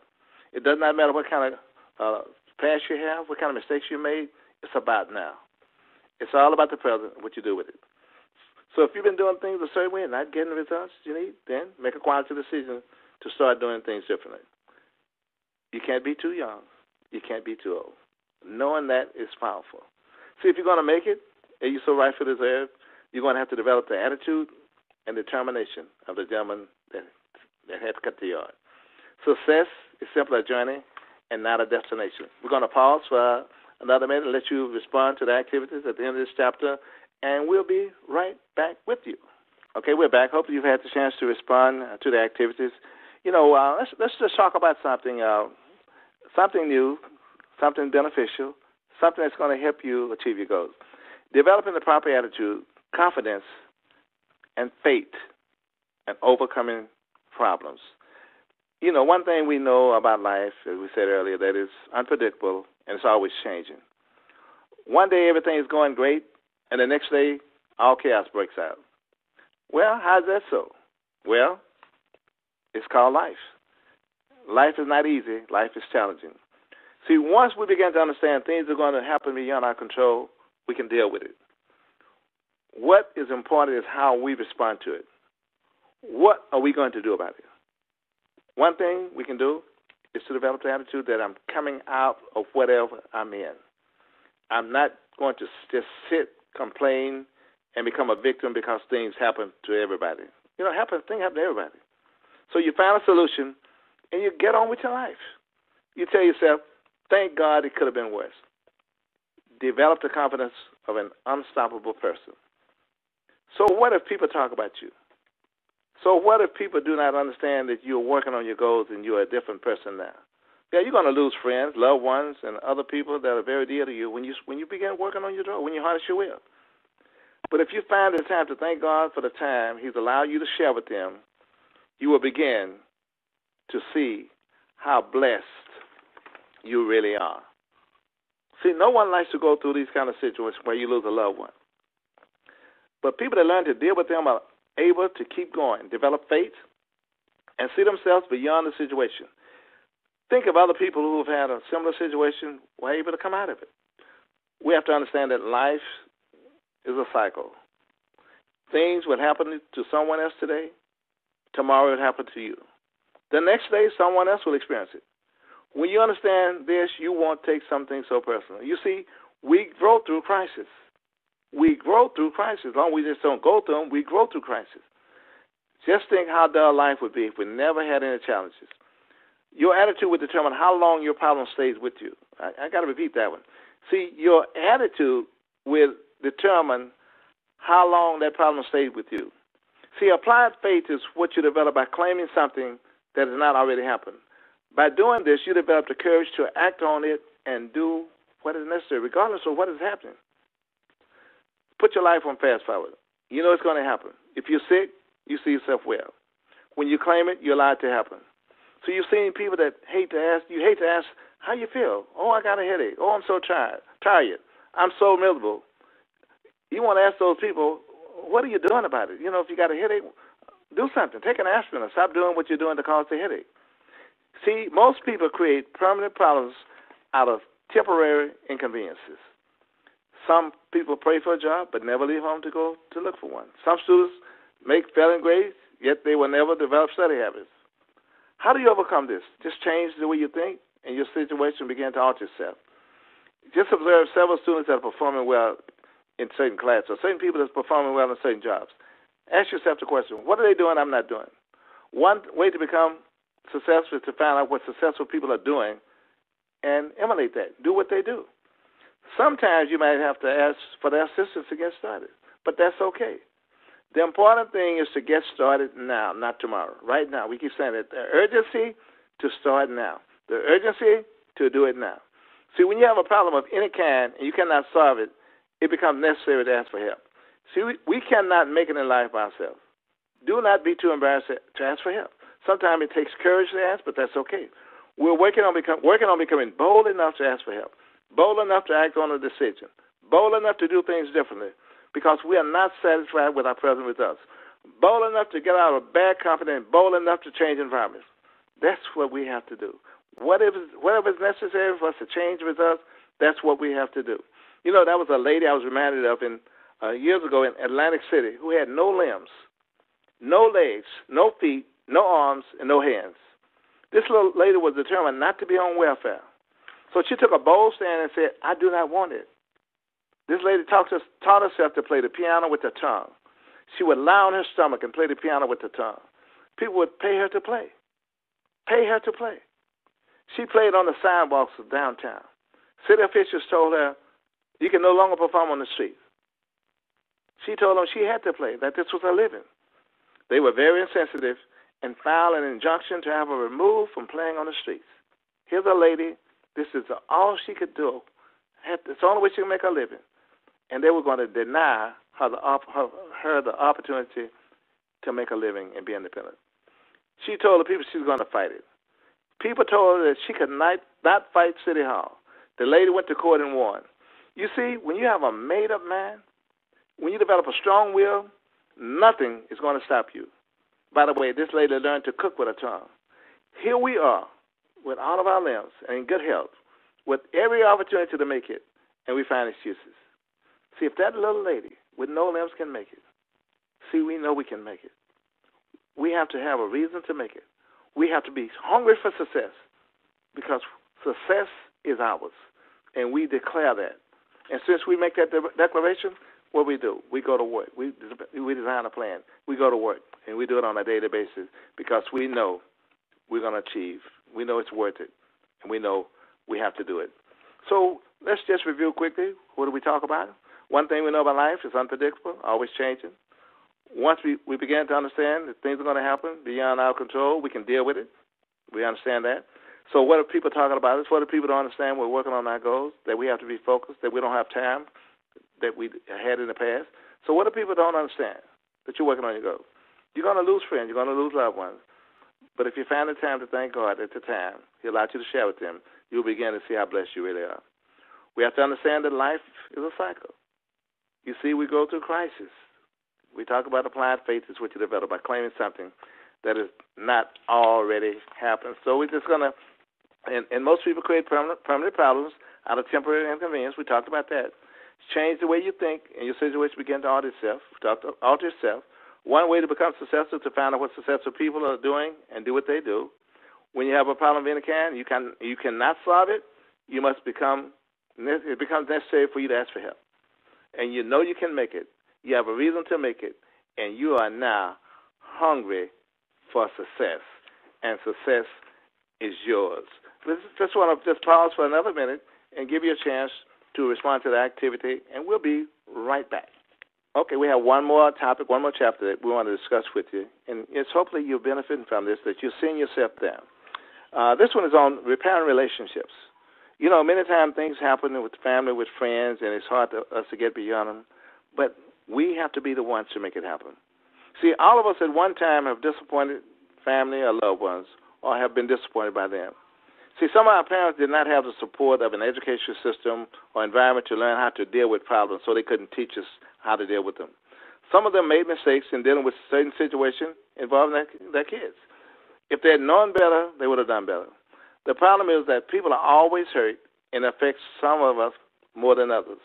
It does not matter what kind of past you have, what kind of mistakes you made. It's about now. It's all about the present, what you do with it. So if you've been doing things a certain way and not getting the results you need, then make a quality decision to start doing things differently. You can't be too young. You can't be too old. Knowing that is powerful. See, if you're going to make it, and you so rightfully deserve, you're going to have to develop the attitude and determination of the gentleman that had to cut the yard. Success is simply a journey and not a destination. We're going to pause for another minute and let you respond to the activities at the end of this chapter, and we'll be right back with you. Okay, we're back. Hopefully you've had the chance to respond to the activities. You know, let's just talk about something new, something beneficial, something that's going to help you achieve your goals. Developing the proper attitude, confidence, and faith, and overcoming problems. You know, one thing we know about life, as we said earlier, that it's unpredictable and it's always changing. One day everything is going great, and the next day all chaos breaks out. Well, how's that so? Well, it's called life. Life is not easy. Life is challenging. See, once we begin to understand things are going to happen beyond our control, we can deal with it. What is important is how we respond to it. What are we going to do about it? One thing we can do is to develop the attitude that I'm coming out of whatever I'm in. I'm not going to just sit, complain, and become a victim because things happen to everybody. You know, things happen to everybody. So you find a solution, and you get on with your life. You tell yourself, thank God it could have been worse. Develop the confidence of an unstoppable person. So what if people talk about you? So what if people do not understand that you're working on your goals and you're a different person now? Yeah, you're going to lose friends, loved ones, and other people that are very dear to you when you begin working on your goal, when you harness your will. But if you find the time to thank God for the time He's allowed you to share with them, you will begin to see how blessed you really are. See, no one likes to go through these kind of situations where you lose a loved one. But people that learn to deal with them are able to keep going, develop faith, and see themselves beyond the situation. Think of other people who have had a similar situation who are able to come out of it. We have to understand that life is a cycle. Things will happen to someone else today, tomorrow it will happen to you. The next day, someone else will experience it. When you understand this, you won't take something so personal. You see, we grow through crisis. We grow through crisis. As long as we just don't go through them, we grow through crisis. Just think how dull life would be if we never had any challenges. Your attitude would determine how long your problem stays with you. I got to repeat that one. See, your attitude will determine how long that problem stays with you. See, applied faith is what you develop by claiming something that has not already happened. By doing this, you develop the courage to act on it and do what is necessary, regardless of what is happening. Put your life on fast forward. You know it's going to happen. If you're sick, you see yourself well. When you claim it, you allow it to happen. So you've seen people that hate to ask how you feel. Oh, I got a headache. Oh, I'm so tired. I'm so miserable. You want to ask those people, what are you doing about it? You know, if you got a headache, do something. Take an aspirin or stop doing what you're doing to cause the headache. See, most people create permanent problems out of temporary inconveniences. Some people pray for a job but never leave home to go to look for one. Some students make failing grades, yet they will never develop study habits. How do you overcome this? Just change the way you think, and your situation begin to alter itself. Just observe several students that are performing well in certain classes, or certain people that are performing well in certain jobs. Ask yourself the question, what are they doing I'm not doing? One way to become successful is to find out what successful people are doing and emulate that. Do what they do. Sometimes you might have to ask for their assistance to get started, but that's okay. The important thing is to get started now, not tomorrow. Right now. We keep saying it. The urgency to start now. The urgency to do it now. See, when you have a problem of any kind and you cannot solve it, it becomes necessary to ask for help. See, we cannot make it in life by ourselves. Do not be too embarrassed to ask for help. Sometimes it takes courage to ask, but that's okay. We're working on becoming bold enough to ask for help, bold enough to act on a decision, bold enough to do things differently because we are not satisfied with our present results, bold enough to get out of bad company, and bold enough to change environments. That's what we have to do. Whatever is necessary for us to change results, that's what we have to do. You know, that was a lady I was reminded of years ago in Atlantic City who had no limbs, no legs, no feet, no arms, and no hands. This little lady was determined not to be on welfare. So she took a bold stand and said, I do not want it. This lady taught herself to play the piano with her tongue. She would lie on her stomach and play the piano with her tongue. People would pay her to play. Pay her to play. She played on the sidewalks of downtown. City officials told her, you can no longer perform on the street. She told them she had to play, that this was her living. They were very insensitive and filed an injunction to have her removed from playing on the streets. Here's a lady, this is all she could do. It's the only way she could make her living. And they were going to deny her the opportunity to make a living and be independent. She told the people she was going to fight it. People told her that she could not fight City Hall. The lady went to court and won. You see, when you have a made-up mind, when you develop a strong will, nothing is going to stop you. By the way, this lady learned to cook with her tongue. Here we are, with all of our limbs and in good health, with every opportunity to make it, and we find excuses. See, if that little lady with no limbs can make it, see, we know we can make it. We have to have a reason to make it. We have to be hungry for success because success is ours, and we declare that. And since we make that declaration, what we do, we go to work. We design a plan. We go to work, and we do it on a daily basis because we know we're going to achieve. We know it's worth it, and we know we have to do it. So let's just review quickly. What do we talk about? One thing we know about life is unpredictable, always changing. Once we begin to understand that things are going to happen beyond our control, we can deal with it. We understand that. So what are people talking about? It's what do people don't understand? We're working on our goals, that we have to be focused, that we don't have time that we had in the past. So what do people don't understand? That you're working on your goals. You're going to lose friends. You're going to lose loved ones. But if you find the time to thank God at the time, He allowed you to share with Him, you'll begin to see how blessed you really are. We have to understand that life is a cycle. You see, we go through crisis. We talk about applied faith is what you develop by claiming something that is not already happened. So we're just going to, and most people create permanent problems out of temporary inconvenience. We talked about that. Change the way you think, and your situation begin to alter itself. Alter itself. One way to become successful is to find out what successful people are doing and do what they do. When you have a problem of any kind, you cannot solve it. It becomes necessary for you to ask for help. And you know you can make it. You have a reason to make it, and you are now hungry for success, and success is yours. Just want to pause for another minute and give you a chance to respond to the activity, and we'll be right back. Okay, we have one more topic, one more chapter that we want to discuss with you, and it's hopefully you're benefiting from this, that you're seeing yourself there. This one is on repairing relationships. You know, many times things happen with family, with friends, and it's hard for us to get beyond them, but we have to be the ones to make it happen. See, all of us at one time have disappointed family or loved ones or have been disappointed by them. See, some of our parents did not have the support of an education system or environment to learn how to deal with problems, so they couldn't teach us how to deal with them. Some of them made mistakes in dealing with certain situations involving their kids. If they had known better, they would have done better. The problem is that people are always hurt, and it affects some of us more than others.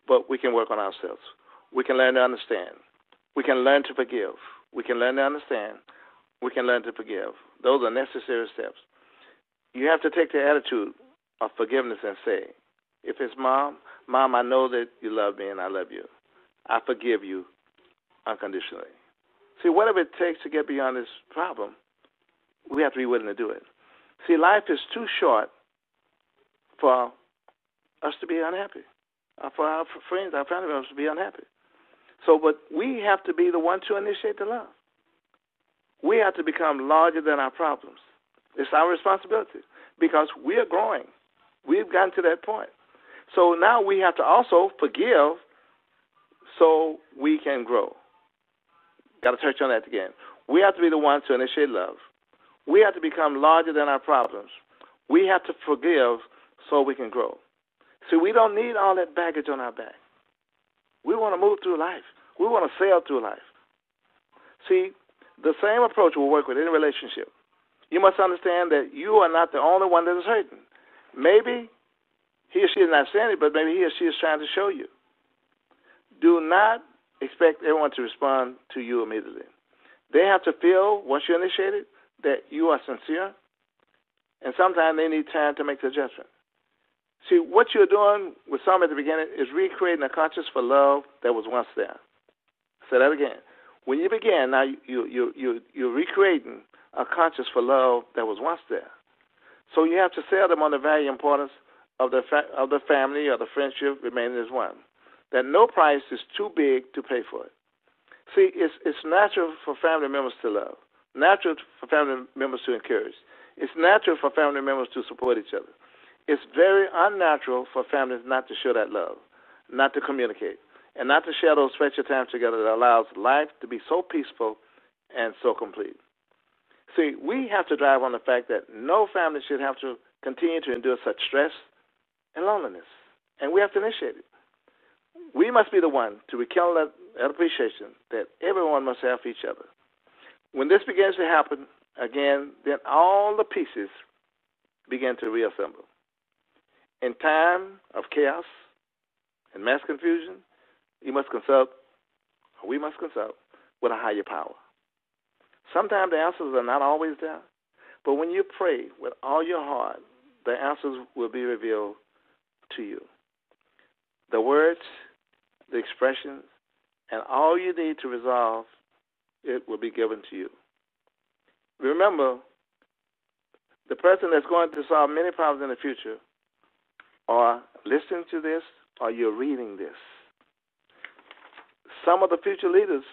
But we can work on ourselves. We can learn to understand. We can learn to forgive. We can learn to understand. We can learn to forgive. Those are necessary steps. You have to take the attitude of forgiveness and say, if it's Mom, I know that you love me and I love you. I forgive you unconditionally. See, whatever it takes to get beyond this problem, we have to be willing to do it. See, life is too short for us to be unhappy, for our friends, our family members to be unhappy. So, but we have to be the one to initiate the love. We have to become larger than our problems. It's our responsibility because we are growing. We've gotten to that point. So now we have to also forgive so we can grow. Got to touch on that again. We have to be the ones to initiate love. We have to become larger than our problems. We have to forgive so we can grow. See, we don't need all that baggage on our back. We want to move through life. We want to sail through life. See, the same approach will work with any relationship. You must understand that you are not the only one that is hurting. Maybe he or she is not saying it, but maybe he or she is trying to show you. Do not expect everyone to respond to you immediately. They have to feel, once you initiate it, that you are sincere, and sometimes they need time to make the adjustment. See, what you're doing with some at the beginning is recreating a conscience for love that was once there. Say that again. When you begin, now you're recreating a conscience for love that was once there. So you have to sell them on the value and importance of the family or the friendship remaining as one. That no price is too big to pay for it. See, it's natural for family members to love. Natural for family members to encourage. It's natural for family members to support each other. It's very unnatural for families not to show that love, not to communicate, and not to share those special times together that allows life to be so peaceful and so complete. See, we have to drive on the fact that no family should have to continue to endure such stress and loneliness, and we have to initiate it. We must be the one to rekindle that appreciation that everyone must have for each other. When this begins to happen, again, then all the pieces begin to reassemble. In time of chaos and mass confusion, we must consult with a higher power. Sometimes the answers are not always there, but when you pray with all your heart, the answers will be revealed to you. The words, the expressions, and all you need to resolve it will be given to you. Remember, the person that's going to solve many problems in the future are listening to this or you're reading this. Some of the future leaders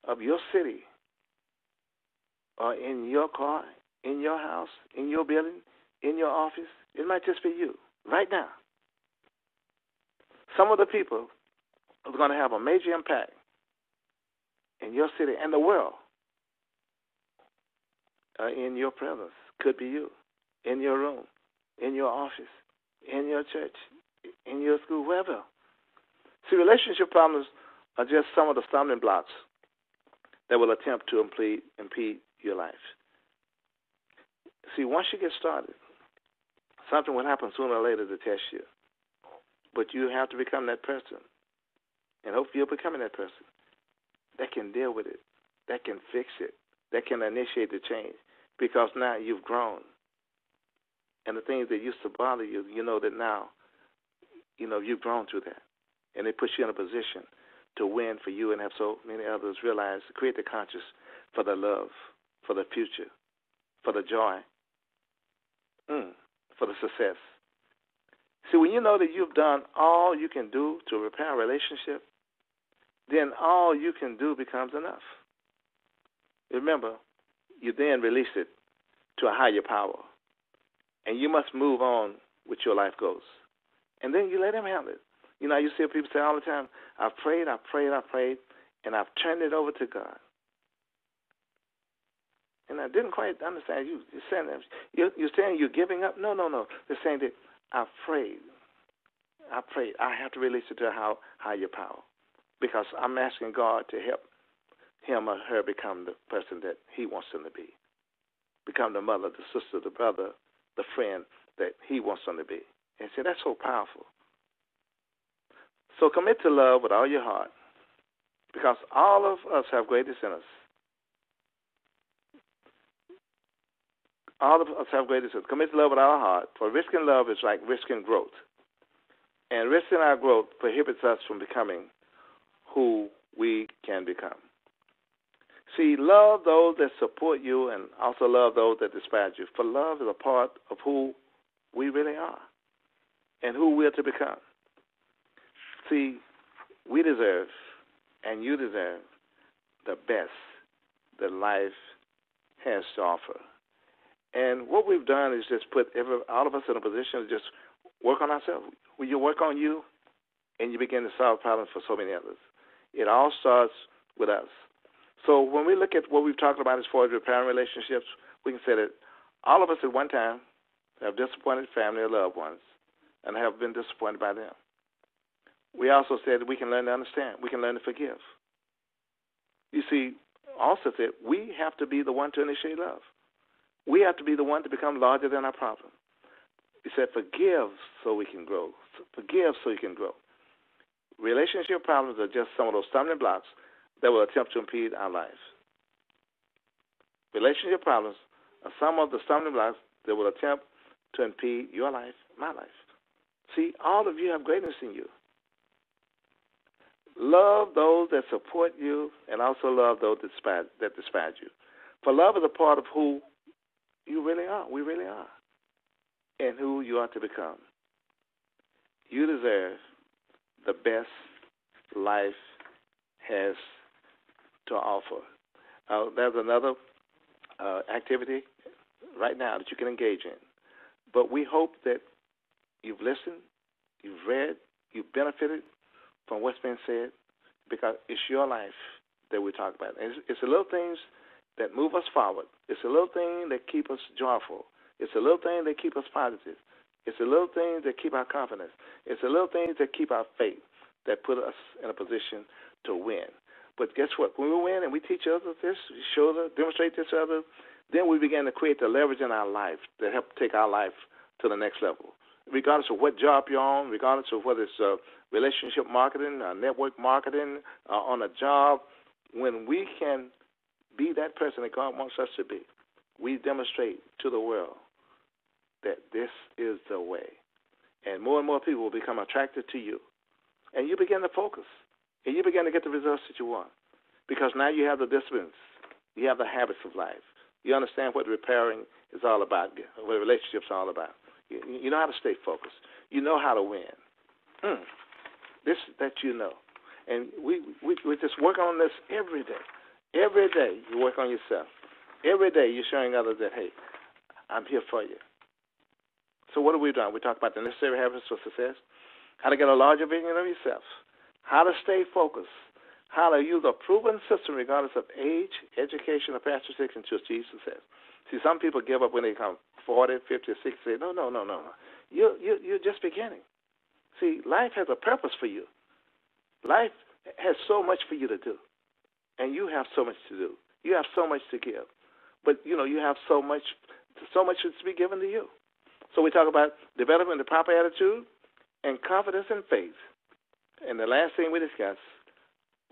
of your city are in your car, in your house, in your building, in your office. It might just be you right now. Some of the people are going to have a major impact in your city and the world in your presence. Could be you, in your room, in your office, in your church, in your school, wherever. See, relationship problems are just some of the stumbling blocks that will attempt to impede your life. See, once you get started, something will happen sooner or later to test you. But you have to become that person. And hopefully you're becoming that person that can deal with it, that can fix it, that can initiate the change. Because now you've grown. And the things that used to bother you, you know that now, you've grown through that. And it puts you in a position to win for you and have so many others realize, create the conscious for the love, for the future, for the joy, for the success. See, when you know that you've done all you can do to repair a relationship, then all you can do becomes enough. Remember, you then release it to a higher power. And you must move on with your life goals. And then you let him handle it. You see people say all the time, I've prayed, and I've turned it over to God. And I didn't quite understand you. You're saying you're giving up? No. They're saying that I've prayed. I have to release it to a higher power. Because I'm asking God to help him or her become the person that he wants them to be. Become the mother, the sister, the brother, the friend that he wants them to be. And see, that's so powerful. So commit to love with all your heart. Because all of us have greatness in us. All of us have greatness in us. Commit to love with our heart. For risking love is like risking growth. And risking our growth prohibits us from becoming who we can become. See, love those that support you and also love those that despise you. For love is a part of who we really are and who we are to become. See, we deserve and you deserve the best that life has to offer. And what we've done is just put all of us in a position to just work on ourselves. When you work on you and you begin to solve problems for so many others. It all starts with us. So when we look at what we've talked about as far as repairing relationships, we can say that all of us at one time have disappointed family or loved ones and have been disappointed by them. We also said that we can learn to understand. We can learn to forgive. You see, also said we have to be the one to initiate love. We have to be the one to become larger than our problem. He said forgive so we can grow. Forgive so you can grow. Relationship problems are just some of those stumbling blocks that will attempt to impede our lives. Relationship problems are some of the stumbling blocks that will attempt to impede your life, my life. See, all of you have greatness in you. Love those that support you and also love those that despise you. For love is a part of who you really are, we really are, and who you are to become. You deserve the best life has to offer. There's another activity right now that you can engage in. But we hope that you've listened, you've read, you've benefited from what's been said, because it's your life that we talk about. It's the little things that move us forward. It's the little things that keep us joyful. It's the little things that keep us positive. It's the little things that keep our confidence. It's the little things that keep our faith, that put us in a position to win. But guess what? When we win and we teach others this, demonstrate this to others, then we begin to create the leverage in our life that help take our life to the next level. Regardless of what job you're on, regardless of whether it's relationship marketing, network marketing, on a job, when we can be that person that God wants us to be. We demonstrate to the world that this is the way. And more people will become attracted to you. And you begin to focus. And you begin to get the results that you want. Because now you have the disciplines. You have the habits of life. You understand what repairing is all about, what relationships are all about. You know how to stay focused. You know how to win. This that you know. And we just work on this every day. Every day you work on yourself. Every day you're showing others that, hey, I'm here for you. So what are we doing? We talk about the necessary habits for success, how to get a larger vision of yourself, how to stay focused, how to use a proven system regardless of age, education, or past restrictions to achieve success. See, some people give up when they come 40, 50, or 60. Say, no. You're just beginning. See, life has a purpose for you. Life has so much for you to do, and you have so much to do. You have so much to give, but you have so much is to be given to you. So we talk about developing the proper attitude and confidence and faith. And the last thing we discussed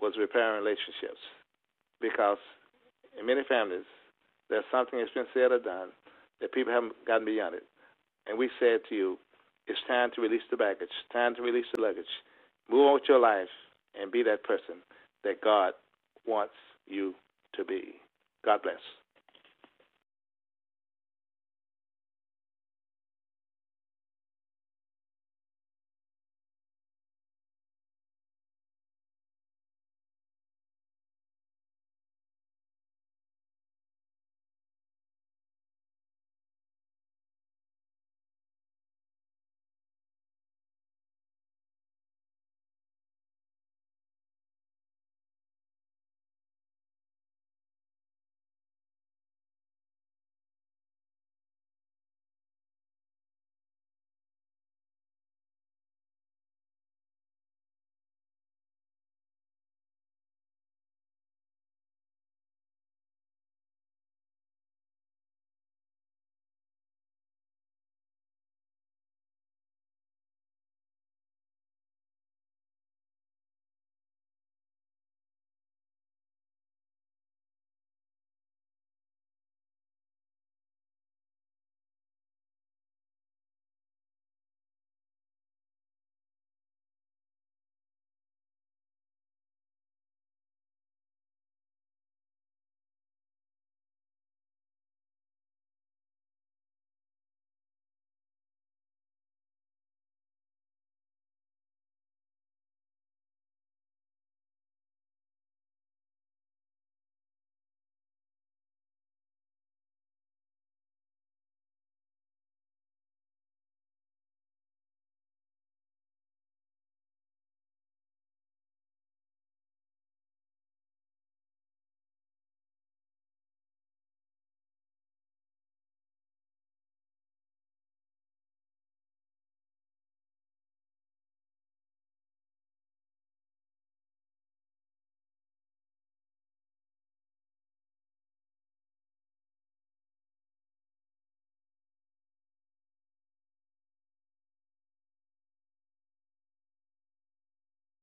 was repairing relationships, because in many families there's something that's been said or done that people haven't gotten beyond it. And we said to you, it's time to release the baggage, time to release the luggage. Move on with your life and be that person that God wants you to be. God bless.